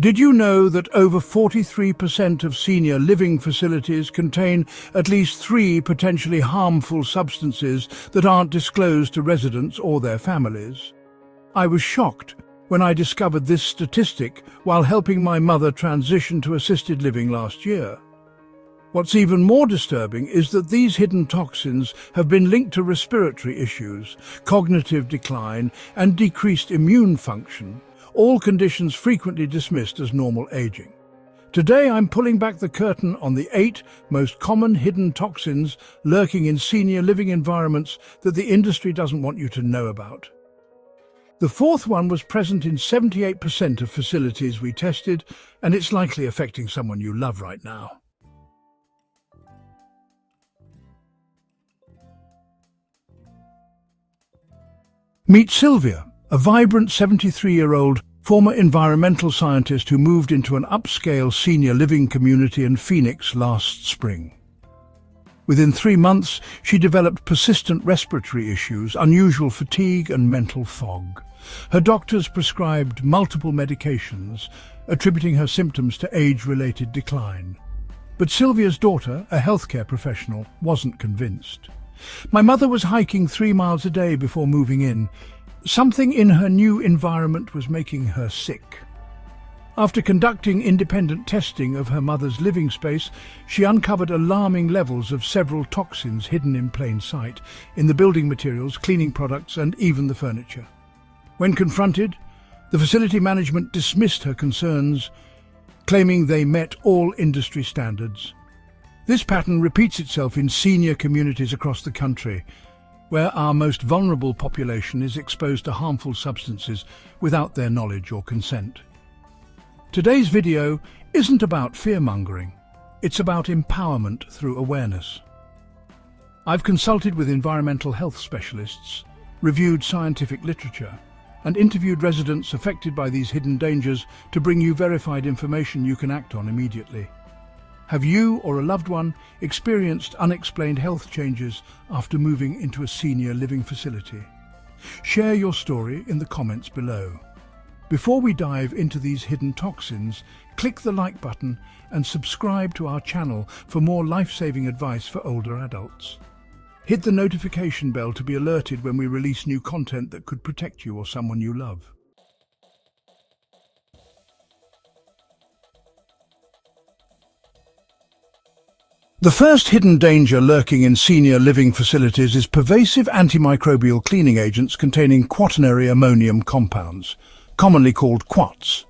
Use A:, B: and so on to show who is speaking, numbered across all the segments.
A: Did you know that over 43% of senior living facilities contain at least 3 potentially harmful substances that aren't disclosed to residents or their families? I was shocked when I discovered this statistic while helping my mother transition to assisted living last year. What's even more disturbing is that these hidden toxins have been linked to respiratory issues, cognitive decline, and decreased immune function, all conditions frequently dismissed as normal aging. Today I'm pulling back the curtain on the 8 most common hidden toxins lurking in senior living environments that the industry doesn't want you to know about. The 4th one was present in 78% of facilities we tested, and it's likely affecting someone you love right now. Meet Sylvia, a vibrant 73-year-old former environmental scientist who moved into an upscale senior living community in Phoenix last spring. Within 3 months, she developed persistent respiratory issues, unusual fatigue, and mental fog. Her doctors prescribed multiple medications, attributing her symptoms to age-related decline. But Sylvia's daughter, a healthcare professional, wasn't convinced. My mother was hiking 3 miles a day before moving in. Something in her new environment was making her sick. After conducting independent testing of her mother's living space, she uncovered alarming levels of several toxins hidden in plain sight, in the building materials, cleaning products, and even the furniture. When confronted, the facility management dismissed her concerns, claiming they met all industry standards. This pattern repeats itself in senior communities across the country, where our most vulnerable population is exposed to harmful substances without their knowledge or consent. Today's video isn't about fear-mongering, it's about empowerment through awareness. I've consulted with environmental health specialists, reviewed scientific literature, and interviewed residents affected by these hidden dangers to bring you verified information you can act on immediately. Have you or a loved one experienced unexplained health changes after moving into a senior living facility? Share your story in the comments below. Before we dive into these hidden toxins, click the like button and subscribe to our channel for more life-saving advice for older adults. Hit the notification bell to be alerted when we release new content that could protect you or someone you love. The first hidden danger lurking in senior living facilities is pervasive antimicrobial cleaning agents containing quaternary ammonium compounds, commonly called quats.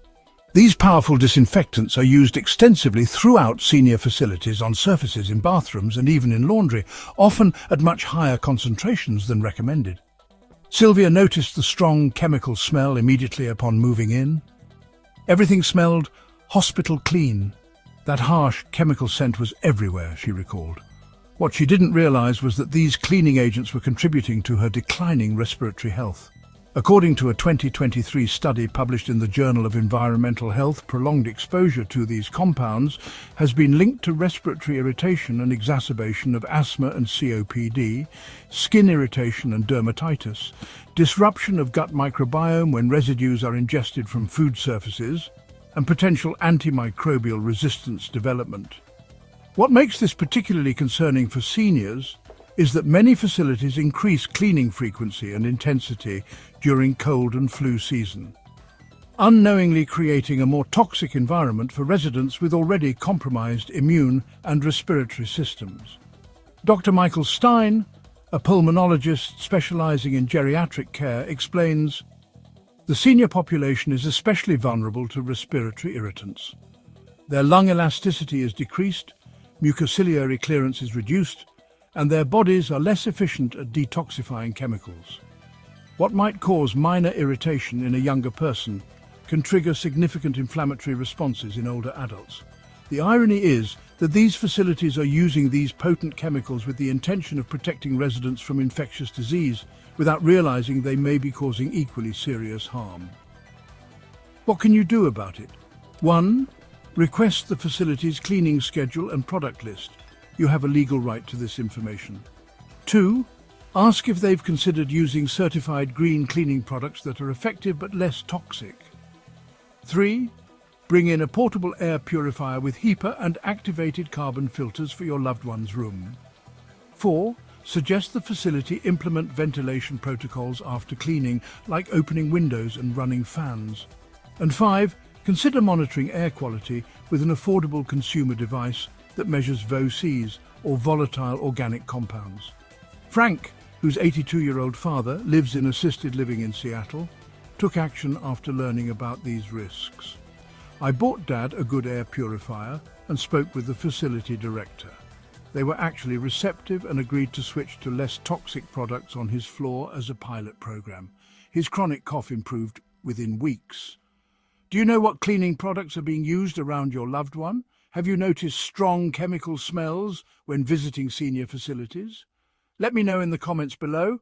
A: These powerful disinfectants are used extensively throughout senior facilities, on surfaces, in bathrooms, and even in laundry, often at much higher concentrations than recommended. Sylvia noticed the strong chemical smell immediately upon moving in. Everything smelled hospital clean. That harsh chemical scent was everywhere, she recalled. What she didn't realize was that these cleaning agents were contributing to her declining respiratory health. According to a 2023 study published in the Journal of Environmental Health, prolonged exposure to these compounds has been linked to respiratory irritation and exacerbation of asthma and COPD, skin irritation and dermatitis, disruption of gut microbiome when residues are ingested from food surfaces, and potential antimicrobial resistance development. What makes this particularly concerning for seniors is that many facilities increase cleaning frequency and intensity during cold and flu season, unknowingly creating a more toxic environment for residents with already compromised immune and respiratory systems. Dr. Michael Stein, a pulmonologist specializing in geriatric care, explains, "The senior population is especially vulnerable to respiratory irritants. Their lung elasticity is decreased, mucociliary clearance is reduced, and their bodies are less efficient at detoxifying chemicals. What might cause minor irritation in a younger person can trigger significant inflammatory responses in older adults. The irony is that these facilities are using these potent chemicals with the intention of protecting residents from infectious disease, without realizing they may be causing equally serious harm." What can you do about it? 1. Request the facility's cleaning schedule and product list. You have a legal right to this information. 2. Ask if they've considered using certified green cleaning products that are effective but less toxic. 3. Bring in a portable air purifier with HEPA and activated carbon filters for your loved one's room. 4. Suggest the facility implement ventilation protocols after cleaning, like opening windows and running fans. And 5. Consider monitoring air quality with an affordable consumer device that measures VOCs, or volatile organic compounds. Frank, whose 82-year-old father lives in assisted living in Seattle, took action after learning about these risks. I bought Dad a good air purifier and spoke with the facility director. They were actually receptive and agreed to switch to less toxic products on his floor as a pilot program. His chronic cough improved within weeks. Do you know what cleaning products are being used around your loved one? Have you noticed strong chemical smells when visiting senior facilities? Let me know in the comments below.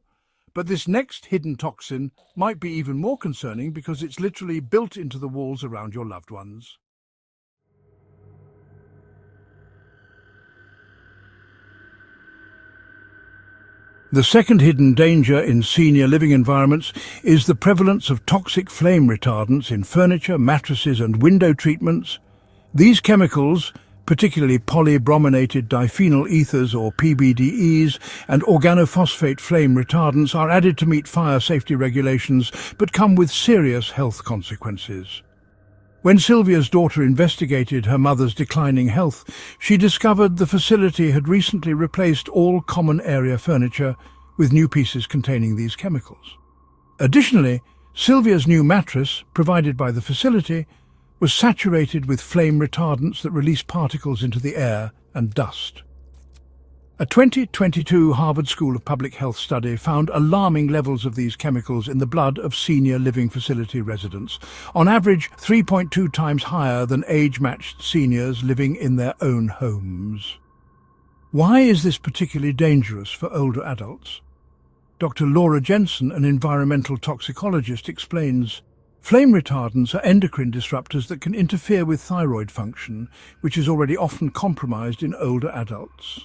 A: But this next hidden toxin might be even more concerning because it's literally built into the walls around your loved ones. The second hidden danger in senior living environments is the prevalence of toxic flame retardants in furniture, mattresses and window treatments. These chemicals, particularly polybrominated diphenyl ethers or PBDEs and organophosphate flame retardants, are added to meet fire safety regulations but come with serious health consequences. When Sylvia's daughter investigated her mother's declining health, she discovered the facility had recently replaced all common area furniture with new pieces containing these chemicals. Additionally, Sylvia's new mattress, provided by the facility, was saturated with flame retardants that release particles into the air and dust. A 2022 Harvard School of Public Health study found alarming levels of these chemicals in the blood of senior living facility residents, on average 3.2 times higher than age-matched seniors living in their own homes. Why is this particularly dangerous for older adults? Dr. Laura Jensen, an environmental toxicologist, explains, flame retardants are endocrine disruptors that can interfere with thyroid function, which is already often compromised in older adults.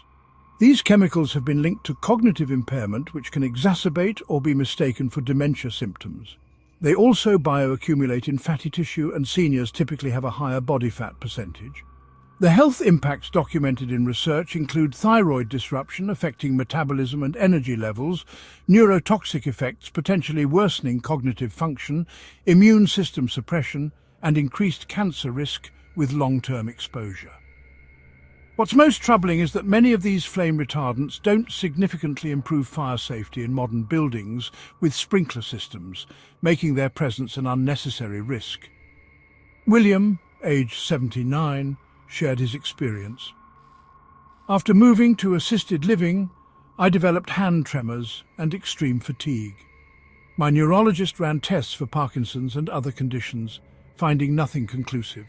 A: These chemicals have been linked to cognitive impairment, which can exacerbate or be mistaken for dementia symptoms. They also bioaccumulate in fatty tissue, and seniors typically have a higher body fat percentage. The health impacts documented in research include thyroid disruption affecting metabolism and energy levels, neurotoxic effects potentially worsening cognitive function, immune system suppression, and increased cancer risk with long-term exposure. What's most troubling is that many of these flame retardants don't significantly improve fire safety in modern buildings with sprinkler systems, making their presence an unnecessary risk. William, aged 79, shared his experience. After moving to assisted living, I developed hand tremors and extreme fatigue. My neurologist ran tests for Parkinson's and other conditions, finding nothing conclusive.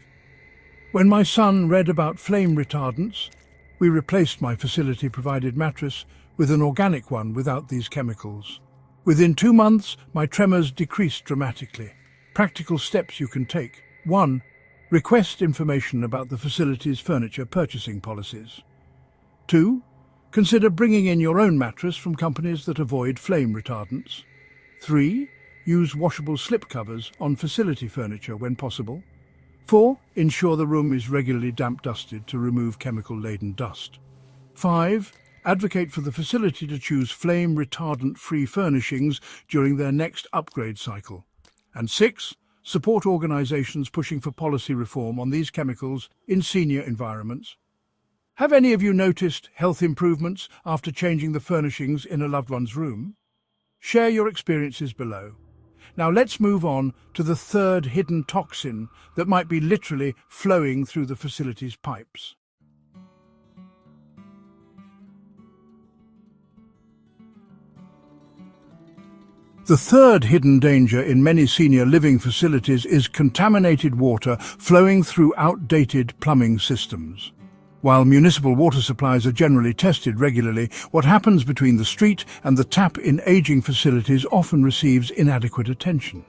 A: When my son read about flame retardants, we replaced my facility-provided mattress with an organic one without these chemicals. Within 2 months, my tremors decreased dramatically. Practical steps you can take. 1. Request information about the facility's furniture purchasing policies. 2. Consider bringing in your own mattress from companies that avoid flame retardants. 3. Use washable slipcovers on facility furniture when possible. 4. Ensure the room is regularly damp-dusted to remove chemical-laden dust. 5. Advocate for the facility to choose flame retardant-free furnishings during their next upgrade cycle. And 6. Support organizations pushing for policy reform on these chemicals in senior environments. Have any of you noticed health improvements after changing the furnishings in a loved one's room? Share your experiences below. Now let's move on to the third hidden toxin that might be literally flowing through the facility's pipes. The third hidden danger in many senior living facilities is contaminated water flowing through outdated plumbing systems. While municipal water supplies are generally tested regularly, what happens between the street and the tap in aging facilities often receives inadequate attention.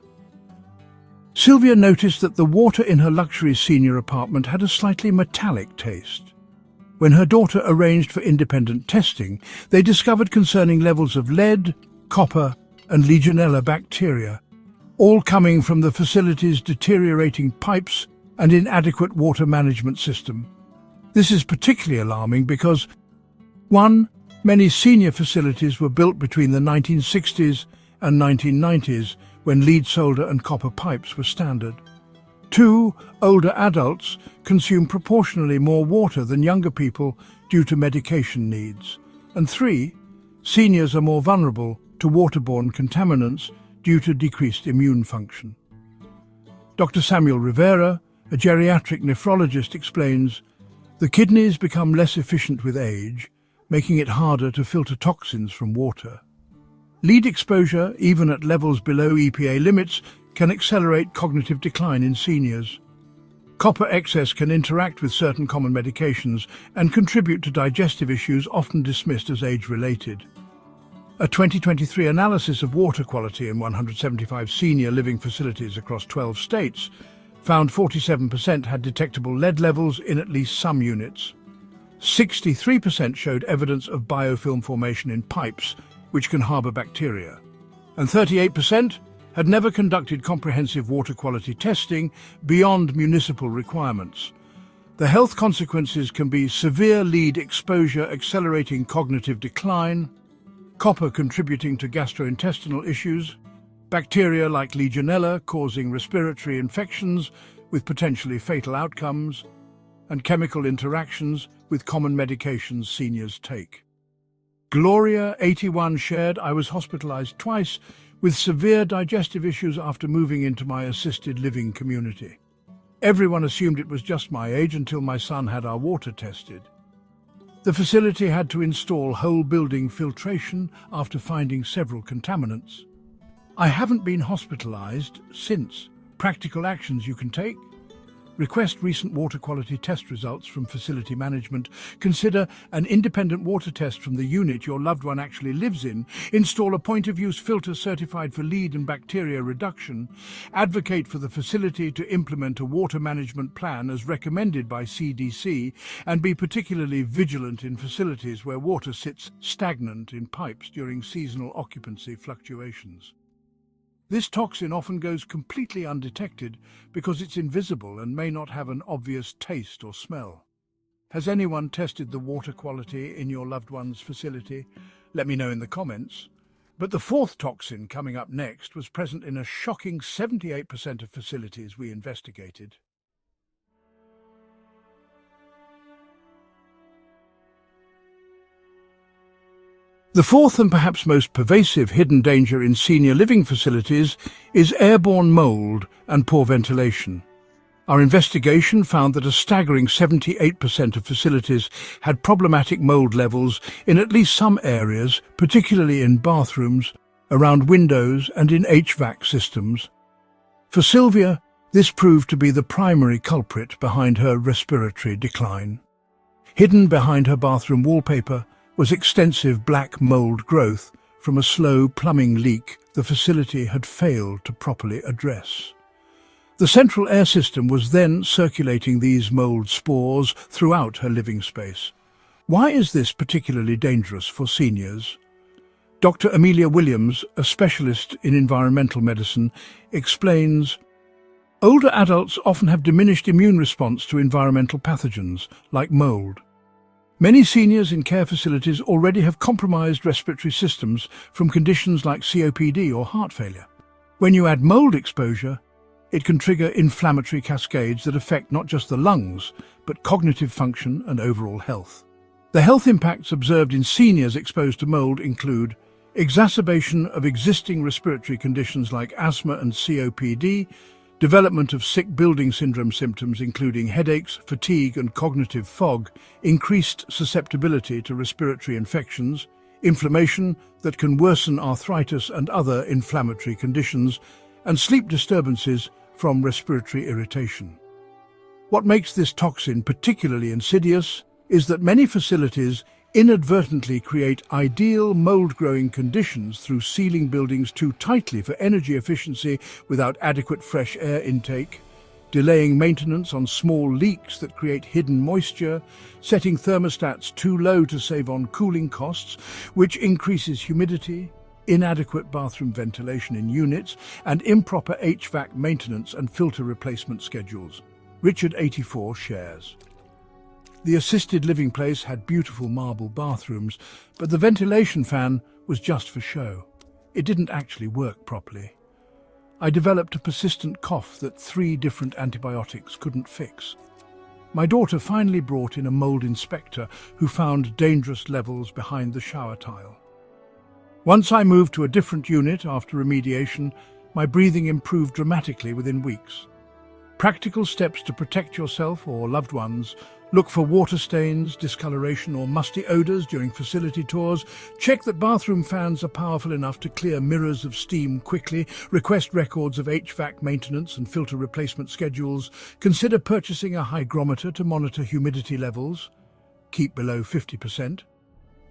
A: Sylvia noticed that the water in her luxury senior apartment had a slightly metallic taste. When her daughter arranged for independent testing, they discovered concerning levels of lead, copper, and Legionella bacteria, all coming from the facility's deteriorating pipes and inadequate water management system. This is particularly alarming because 1. Many senior facilities were built between the 1960s and 1990s when lead solder and copper pipes were standard. 2. Older adults consume proportionally more water than younger people due to medication needs. And 3. Seniors are more vulnerable to waterborne contaminants due to decreased immune function. Dr. Samuel Rivera, a geriatric nephrologist, explains, the kidneys become less efficient with age, making it harder to filter toxins from water. Lead exposure, even at levels below EPA limits, can accelerate cognitive decline in seniors. Copper excess can interact with certain common medications and contribute to digestive issues often dismissed as age-related. A 2023 analysis of water quality in 175 senior living facilities across 12 states found 47% had detectable lead levels in at least some units. 63% showed evidence of biofilm formation in pipes, which can harbour bacteria. And 38% had never conducted comprehensive water quality testing beyond municipal requirements. The health consequences can be severe lead exposure accelerating cognitive decline, copper contributing to gastrointestinal issues, bacteria like Legionella causing respiratory infections with potentially fatal outcomes, and chemical interactions with common medications seniors take. Gloria, 81, shared, I was hospitalized twice with severe digestive issues after moving into my assisted living community. Everyone assumed it was just my age until my son had our water tested. The facility had to install whole building filtration after finding several contaminants. I haven't been hospitalized since. Practical actions you can take: request recent water quality test results from facility management. Consider an independent water test from the unit your loved one actually lives in. Install a point-of-use filter certified for lead and bacteria reduction. Advocate for the facility to implement a water management plan as recommended by CDC, and be particularly vigilant in facilities where water sits stagnant in pipes during seasonal occupancy fluctuations. This toxin often goes completely undetected because it's invisible and may not have an obvious taste or smell. Has anyone tested the water quality in your loved one's facility? Let me know in the comments. But the fourth toxin coming up next was present in a shocking 78% of facilities we investigated. The fourth and perhaps most pervasive hidden danger in senior living facilities is airborne mold and poor ventilation. Our investigation found that a staggering 78% of facilities had problematic mold levels in at least some areas, particularly in bathrooms, around windows and in HVAC systems. For Sylvia, this proved to be the primary culprit behind her respiratory decline. Hidden behind her bathroom wallpaper was extensive black mold growth from a slow plumbing leak the facility had failed to properly address. The central air system was then circulating these mold spores throughout her living space. Why is this particularly dangerous for seniors? Dr. Amelia Williams, a specialist in environmental medicine, explains, older adults often have diminished immune response to environmental pathogens, like mold. Many seniors in care facilities already have compromised respiratory systems from conditions like COPD or heart failure. When you add mold exposure, it can trigger inflammatory cascades that affect not just the lungs, but cognitive function and overall health. The health impacts observed in seniors exposed to mold include exacerbation of existing respiratory conditions like asthma and COPD, development of sick building syndrome symptoms including headaches, fatigue and cognitive fog, increased susceptibility to respiratory infections, inflammation that can worsen arthritis and other inflammatory conditions, and sleep disturbances from respiratory irritation. What makes this toxin particularly insidious is that many facilities inadvertently create ideal mold-growing conditions through sealing buildings too tightly for energy efficiency without adequate fresh air intake, delaying maintenance on small leaks that create hidden moisture, setting thermostats too low to save on cooling costs, which increases humidity, inadequate bathroom ventilation in units, and improper HVAC maintenance and filter replacement schedules. Richard, 84, shares. The assisted living place had beautiful marble bathrooms, but the ventilation fan was just for show. It didn't actually work properly. I developed a persistent cough that 3 different antibiotics couldn't fix. My daughter finally brought in a mold inspector who found dangerous levels behind the shower tile. Once I moved to a different unit after remediation, my breathing improved dramatically within weeks. Practical steps to protect yourself or loved ones: look for water stains, discoloration or musty odors during facility tours. Check that bathroom fans are powerful enough to clear mirrors of steam quickly. Request records of HVAC maintenance and filter replacement schedules. Consider purchasing a hygrometer to monitor humidity levels. Keep below 50%.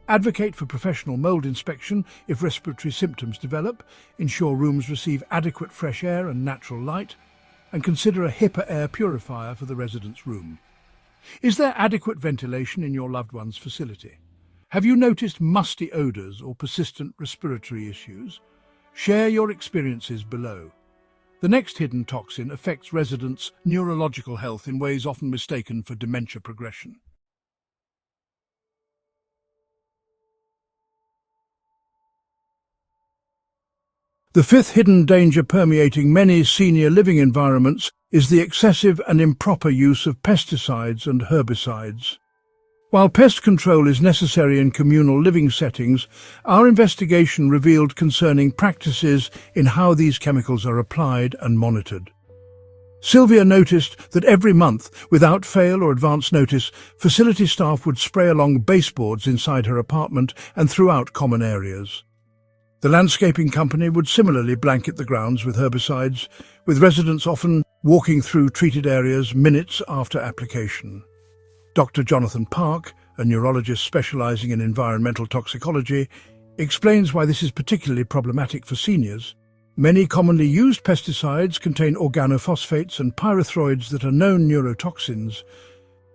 A: Advocate for professional mold inspection if respiratory symptoms develop. Ensure rooms receive adequate fresh air and natural light. And consider a HEPA air purifier for the resident's room. Is there adequate ventilation in your loved one's facility? Have you noticed musty odors or persistent respiratory issues? Share your experiences below. The next hidden toxin affects residents' neurological health in ways often mistaken for dementia progression. The fifth hidden danger permeating many senior living environments is the excessive and improper use of pesticides and herbicides. While pest control is necessary in communal living settings, our investigation revealed concerning practices in how these chemicals are applied and monitored. Sylvia noticed that every month, without fail or advance notice, facility staff would spray along baseboards inside her apartment and throughout common areas. The landscaping company would similarly blanket the grounds with herbicides, with residents often walking through treated areas minutes after application. Dr. Jonathan Park, a neurologist specializing in environmental toxicology, explains why this is particularly problematic for seniors. Many commonly used pesticides contain organophosphates and pyrethroids that are known neurotoxins.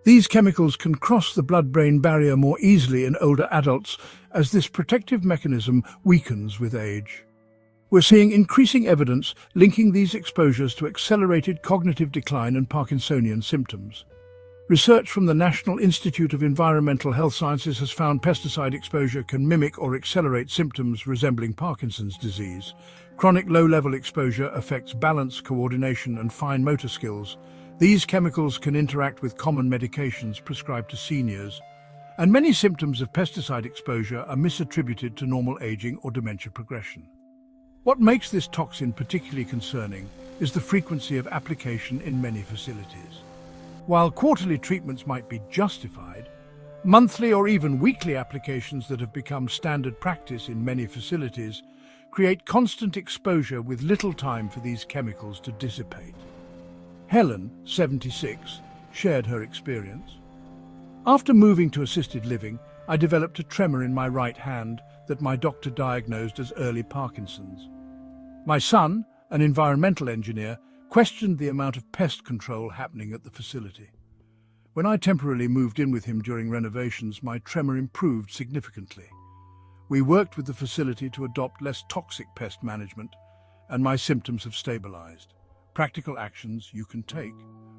A: These chemicals can cross the blood-brain barrier more easily in older adults as this protective mechanism weakens with age. We're seeing increasing evidence linking these exposures to accelerated cognitive decline and Parkinsonian symptoms. Research from the National Institute of Environmental Health Sciences has found pesticide exposure can mimic or accelerate symptoms resembling Parkinson's disease. Chronic low-level exposure affects balance, coordination, and fine motor skills. These chemicals can interact with common medications prescribed to seniors, and many symptoms of pesticide exposure are misattributed to normal aging or dementia progression. What makes this toxin particularly concerning is the frequency of application in many facilities. While quarterly treatments might be justified, monthly or even weekly applications that have become standard practice in many facilities create constant exposure with little time for these chemicals to dissipate. Helen, 76, shared her experience. After moving to assisted living, I developed a tremor in my right hand that my doctor diagnosed as early Parkinson's. My son, an environmental engineer, questioned the amount of pest control happening at the facility. When I temporarily moved in with him during renovations, my tremor improved significantly. We worked with the facility to adopt less toxic pest management, and my symptoms have stabilized. Practical actions you can take: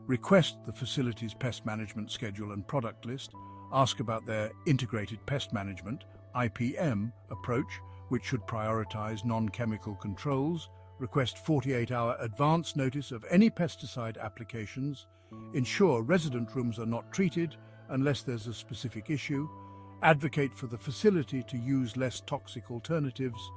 A: request the facility's pest management schedule and product list, ask about their integrated pest management (IPM) approach, which should prioritize non-chemical controls, request 48-hour advance notice of any pesticide applications, ensure resident rooms are not treated unless there's a specific issue, advocate for the facility to use less toxic alternatives,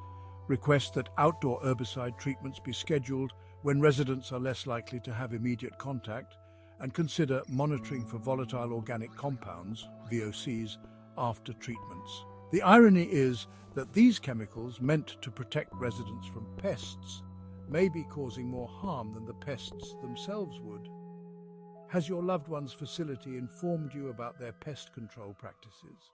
A: request that outdoor herbicide treatments be scheduled when residents are less likely to have immediate contact, and consider monitoring for volatile organic compounds, VOCs, after treatments. The irony is that these chemicals, meant to protect residents from pests, may be causing more harm than the pests themselves would. Has your loved one's facility informed you about their pest control practices?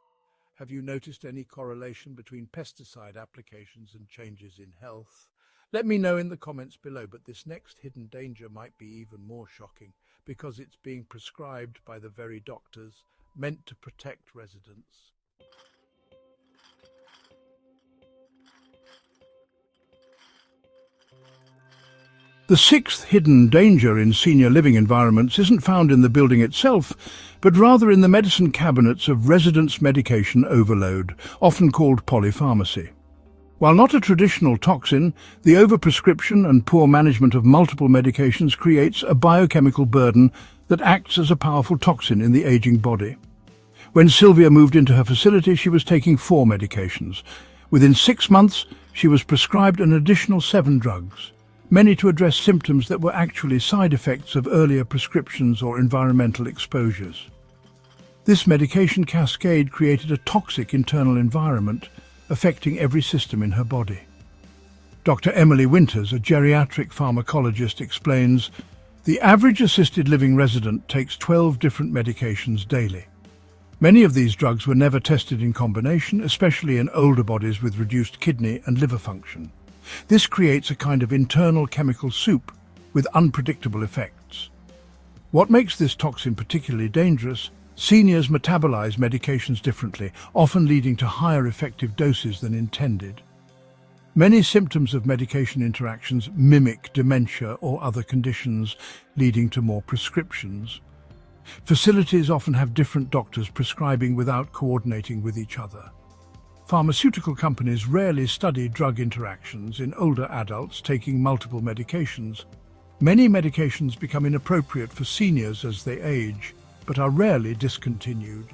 A: Have you noticed any correlation between pesticide applications and changes in health? Let me know in the comments below, but this next hidden danger might be even more shocking because it's being prescribed by the very doctors meant to protect residents. The sixth hidden danger in senior living environments isn't found in the building itself, but rather in the medicine cabinets of residents' medication overload, often called polypharmacy. While not a traditional toxin, the overprescription and poor management of multiple medications creates a biochemical burden that acts as a powerful toxin in the aging body. When Sylvia moved into her facility, she was taking 4 medications. Within 6 months, she was prescribed an additional 7 drugs, many to address symptoms that were actually side effects of earlier prescriptions or environmental exposures. This medication cascade created a toxic internal environment, affecting every system in her body. Dr. Emily Winters, a geriatric pharmacologist, explains, "The average assisted living resident takes 12 different medications daily. Many of these drugs were never tested in combination, especially in older bodies with reduced kidney and liver function. This creates a kind of internal chemical soup with unpredictable effects." What makes this toxin particularly dangerous? Seniors metabolize medications differently, often leading to higher effective doses than intended. Many symptoms of medication interactions mimic dementia or other conditions, leading to more prescriptions. Facilities often have different doctors prescribing without coordinating with each other. Pharmaceutical companies rarely study drug interactions in older adults taking multiple medications. Many medications become inappropriate for seniors as they age, but are rarely discontinued.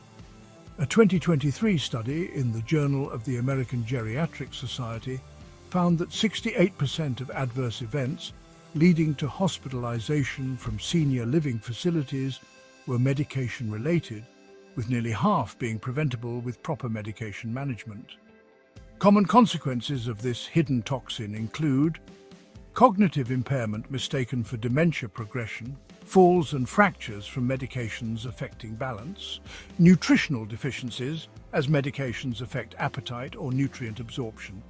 A: A 2023 study in the Journal of the American Geriatric Society found that 68% of adverse events leading to hospitalization from senior living facilities were medication-related, with nearly half being preventable with proper medication management. Common consequences of this hidden toxin include cognitive impairment mistaken for dementia progression, falls and fractures from medications affecting balance, nutritional deficiencies as medications affect appetite or nutrient absorption,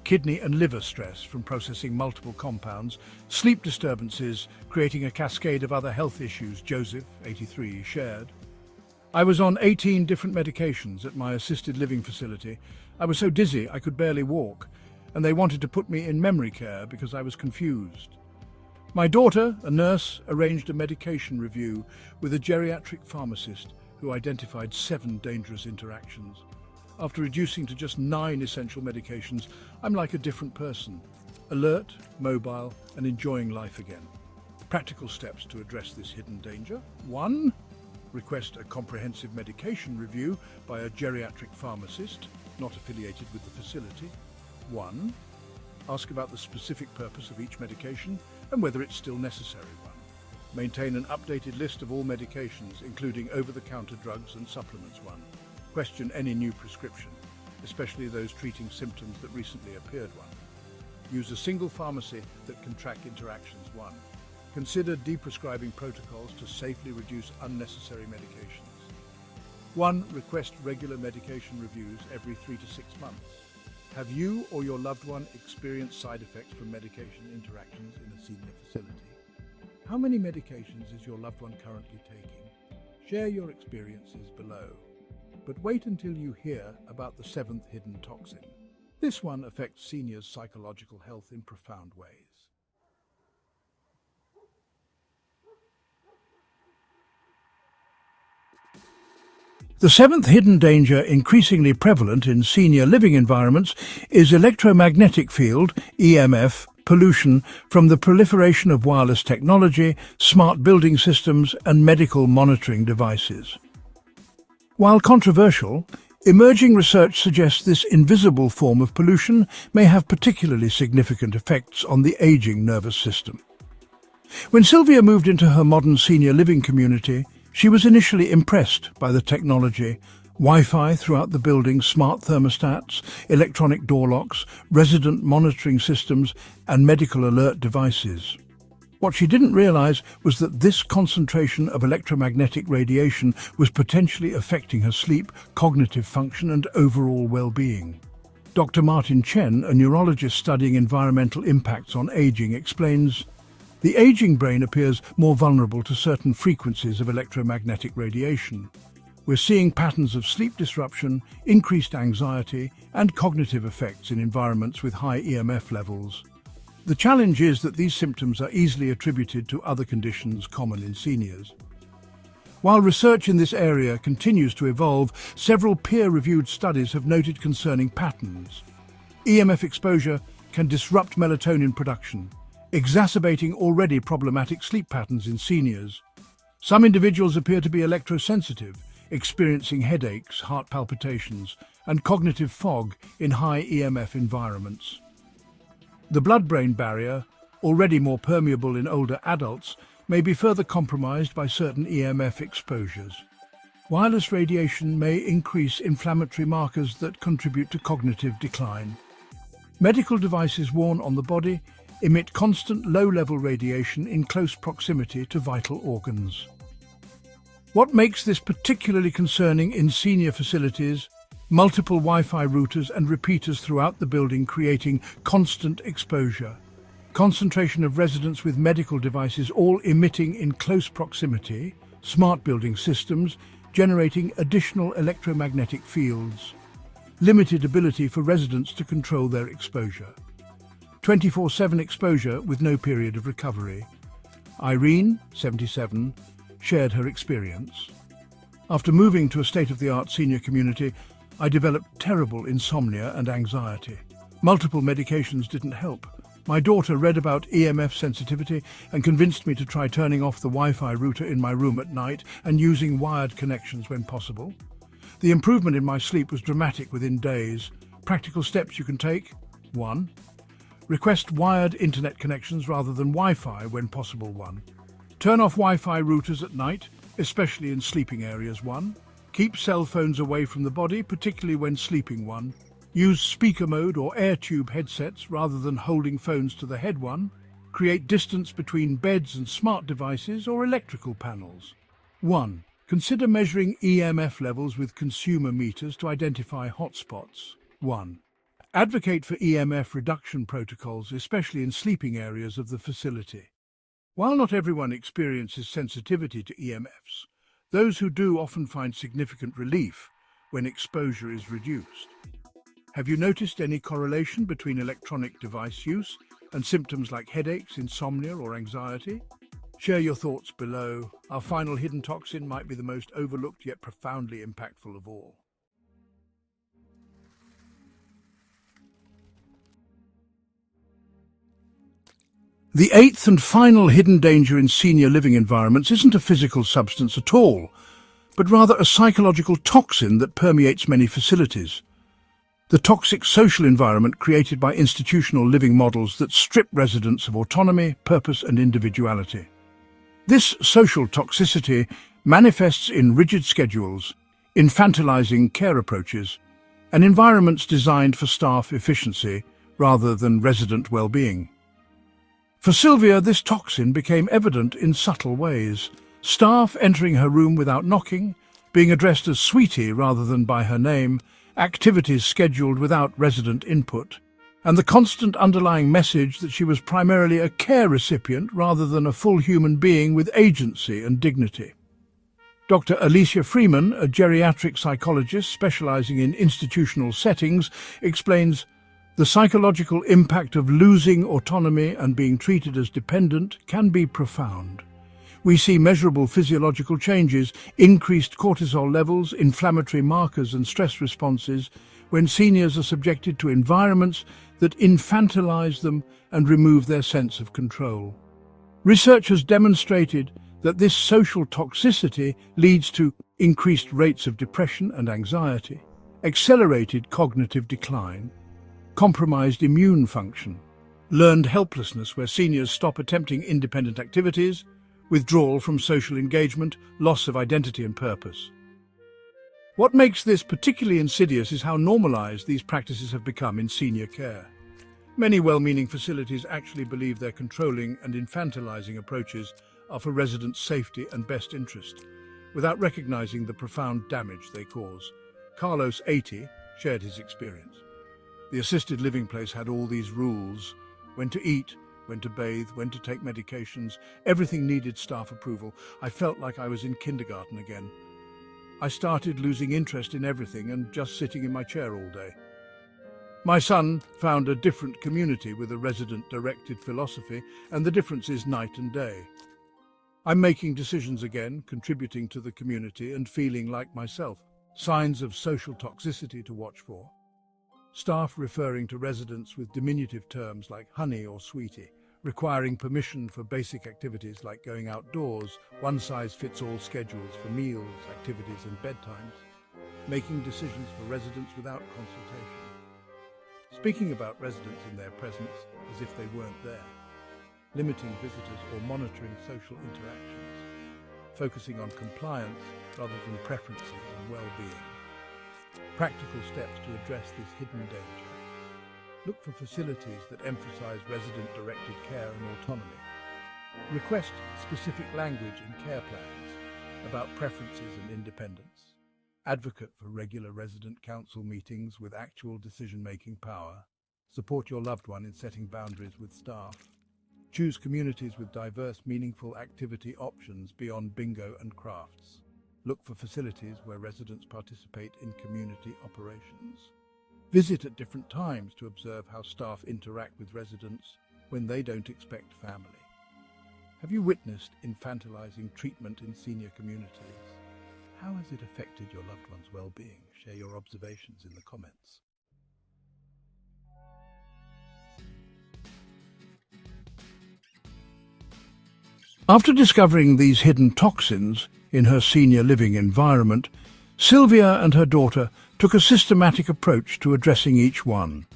A: kidney and liver stress from processing multiple compounds, sleep disturbances creating a cascade of other health issues, Joseph, 83, shared. "I was on 18 different medications at my assisted living facility. I was so dizzy I could barely walk, and they wanted to put me in memory care because I was confused. My daughter, a nurse, arranged a medication review with a geriatric pharmacist who identified 7 dangerous interactions. After reducing to just 9 essential medications, I'm like a different person, alert, mobile, and enjoying life again." Practical steps to address this hidden danger. 1. Request a comprehensive medication review by a geriatric pharmacist, not affiliated with the facility. 1. Ask about the specific purpose of each medication and whether it's still necessary. 1. Maintain an updated list of all medications, including over-the-counter drugs and supplements. 1. Question any new prescription, especially those treating symptoms that recently appeared. 1. Use a single pharmacy that can track interactions. 1. Consider deprescribing protocols to safely reduce unnecessary medications. 1. Request regular medication reviews every 3 to 6 months. Have you or your loved one experienced side effects from medication interactions in a senior facility? How many medications is your loved one currently taking? Share your experiences below. But wait until you hear about the 7th hidden toxin. This one affects seniors' psychological health in profound ways. The 7th hidden danger increasingly prevalent in senior living environments is electromagnetic field, EMF, pollution from the proliferation of wireless technology, smart building systems, and medical monitoring devices. While controversial, emerging research suggests this invisible form of pollution may have particularly significant effects on the aging nervous system. When Sylvia moved into her modern senior living community, she was initially impressed by the technology: Wi-Fi throughout the building, smart thermostats, electronic door locks, resident monitoring systems, and medical alert devices. What she didn't realize was that this concentration of electromagnetic radiation was potentially affecting her sleep, cognitive function, and overall well-being. Dr. Martin Chen, a neurologist studying environmental impacts on aging, explains, "The aging brain appears more vulnerable to certain frequencies of electromagnetic radiation. We're seeing patterns of sleep disruption, increased anxiety, and cognitive effects in environments with high EMF levels. The challenge is that these symptoms are easily attributed to other conditions common in seniors. While research in this area continues to evolve, several peer-reviewed studies have noted concerning patterns. EMF exposure can disrupt melatonin production, exacerbating already problematic sleep patterns in seniors. Some individuals appear to be electrosensitive, experiencing headaches, heart palpitations, and cognitive fog in high EMF environments. The blood-brain barrier, already more permeable in older adults, may be further compromised by certain EMF exposures. Wireless radiation may increase inflammatory markers that contribute to cognitive decline. Medical devices worn on the body emit constant low-level radiation in close proximity to vital organs. What makes this particularly concerning in senior facilities? Multiple Wi-Fi routers and repeaters throughout the building creating constant exposure. Concentration of residents with medical devices all emitting in close proximity, smart building systems generating additional electromagnetic fields. Limited ability for residents to control their exposure. 24/7 exposure with no period of recovery. Irene, 77, shared her experience. After moving to a state-of-the-art senior community, I developed terrible insomnia and anxiety. Multiple medications didn't help. My daughter read about EMF sensitivity and convinced me to try turning off the Wi-Fi router in my room at night and using wired connections when possible. The improvement in my sleep was dramatic within days. Practical steps you can take. 1. Request wired internet connections rather than Wi-Fi when possible. 1. Turn off Wi-Fi routers at night, especially in sleeping areas. 1. Keep cell phones away from the body, particularly when sleeping. 1. Use speaker mode or air tube headsets rather than holding phones to the head. 1. Create distance between beds and smart devices or electrical panels. 1. Consider measuring EMF levels with consumer meters to identify hotspots. 1. Advocate for EMF reduction protocols, especially in sleeping areas of the facility. While not everyone experiences sensitivity to EMFs, those who do often find significant relief when exposure is reduced. Have you noticed any correlation between electronic device use and symptoms like headaches, insomnia, or anxiety? Share your thoughts below. Our final hidden toxin might be the most overlooked yet profoundly impactful of all. The eighth and final hidden danger in senior living environments isn't a physical substance at all, but rather a psychological toxin that permeates many facilities. The toxic social environment created by institutional living models that strip residents of autonomy, purpose, and individuality. This social toxicity manifests in rigid schedules, infantilizing care approaches, and environments designed for staff efficiency rather than resident well-being. For Sylvia, this toxin became evident in subtle ways. Staff entering her room without knocking, being addressed as sweetie rather than by her name, activities scheduled without resident input, and the constant underlying message that she was primarily a care recipient rather than a full human being with agency and dignity. Dr. Alicia Freeman, a geriatric psychologist specializing in institutional settings, explains the psychological impact of losing autonomy and being treated as dependent can be profound. We see measurable physiological changes, increased cortisol levels, inflammatory markers and stress responses when seniors are subjected to environments that infantilize them and remove their sense of control. Research has demonstrated that this social toxicity leads to increased rates of depression and anxiety, accelerated cognitive decline, compromised immune function, learned helplessness where seniors stop attempting independent activities, withdrawal from social engagement, loss of identity and purpose. What makes this particularly insidious is how normalized these practices have become in senior care. Many well-meaning facilities actually believe their controlling and infantilizing approaches are for residents' safety and best interest, without recognizing the profound damage they cause. Carlos, 80, shared his experience. The assisted living place had all these rules: when to eat, when to bathe, when to take medications. Everything needed staff approval. I felt like I was in kindergarten again. I started losing interest in everything and just sitting in my chair all day. My son found a different community with a resident-directed philosophy, and the difference is night and day. I'm making decisions again, contributing to the community and feeling like myself. Signs of social toxicity to watch for. Staff referring to residents with diminutive terms like honey or sweetie, requiring permission for basic activities like going outdoors, one-size-fits-all schedules for meals, activities and bedtimes, making decisions for residents without consultation. Speaking about residents in their presence as if they weren't there, limiting visitors or monitoring social interactions, focusing on compliance rather than preferences and well-being. Practical steps to address this hidden danger. Look for facilities that emphasize resident-directed care and autonomy. Request specific language in care plans about preferences and independence. Advocate for regular resident council meetings with actual decision-making power. Support your loved one in setting boundaries with staff. Choose communities with diverse, meaningful activity options beyond bingo and crafts. Look for facilities where residents participate in community operations. Visit at different times to observe how staff interact with residents when they don't expect family. Have you witnessed infantilizing treatment in senior communities? How has it affected your loved one's well-being? Share your observations in the comments. After discovering these hidden toxins in her senior living environment, Sylvia and her daughter took a systematic approach to addressing each one.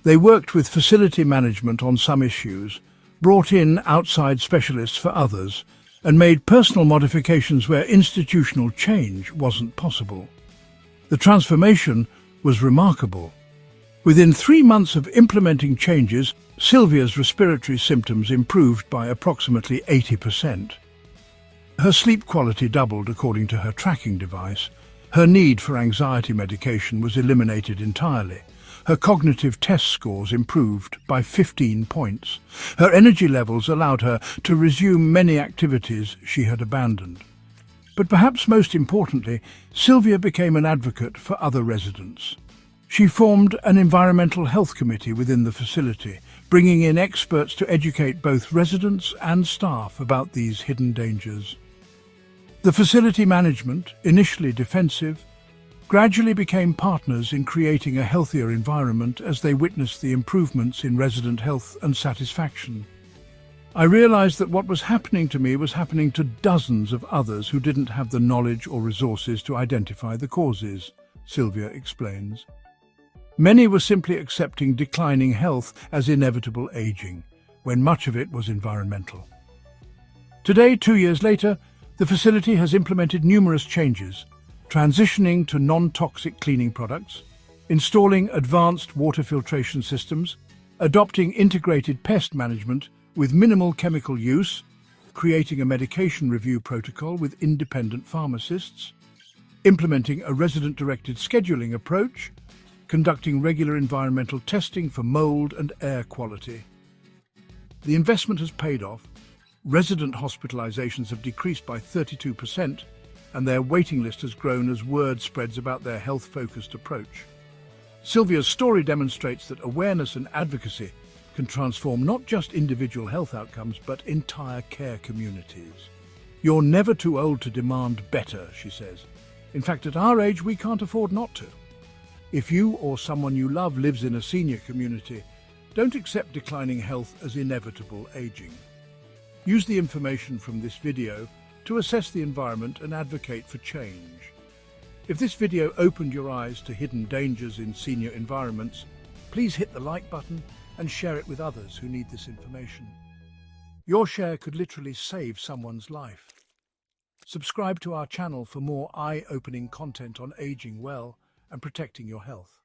A: They worked with facility management on some issues, brought in outside specialists for others, and made personal modifications where institutional change wasn't possible. The transformation was remarkable. Within 3 months of implementing changes, Sylvia's respiratory symptoms improved by approximately 80%. Her sleep quality doubled according to her tracking device. Her need for anxiety medication was eliminated entirely. Her cognitive test scores improved by 15 points. Her energy levels allowed her to resume many activities she had abandoned. But perhaps most importantly, Sylvia became an advocate for other residents. She formed an environmental health committee within the facility, bringing in experts to educate both residents and staff about these hidden dangers. The facility management, initially defensive, gradually became partners in creating a healthier environment as they witnessed the improvements in resident health and satisfaction. I realized that what was happening to me was happening to dozens of others who didn't have the knowledge or resources to identify the causes, Sylvia explains. Many were simply accepting declining health as inevitable aging, when much of it was environmental. Today, 2 years later, the facility has implemented numerous changes, transitioning to non-toxic cleaning products, installing advanced water filtration systems, adopting integrated pest management with minimal chemical use, creating a medication review protocol with independent pharmacists, implementing a resident-directed scheduling approach, conducting regular environmental testing for mold and air quality. The investment has paid off. Resident hospitalizations have decreased by 32%, and their waiting list has grown as word spreads about their health-focused approach. Sylvia's story demonstrates that awareness and advocacy can transform not just individual health outcomes, but entire care communities. You're never too old to demand better, she says. In fact, at our age, we can't afford not to. If you or someone you love lives in a senior community, don't accept declining health as inevitable aging. Use the information from this video to assess the environment and advocate for change. If this video opened your eyes to hidden dangers in senior environments, please hit the like button and share it with others who need this information. Your share could literally save someone's life. Subscribe to our channel for more eye-opening content on aging well and protecting your health.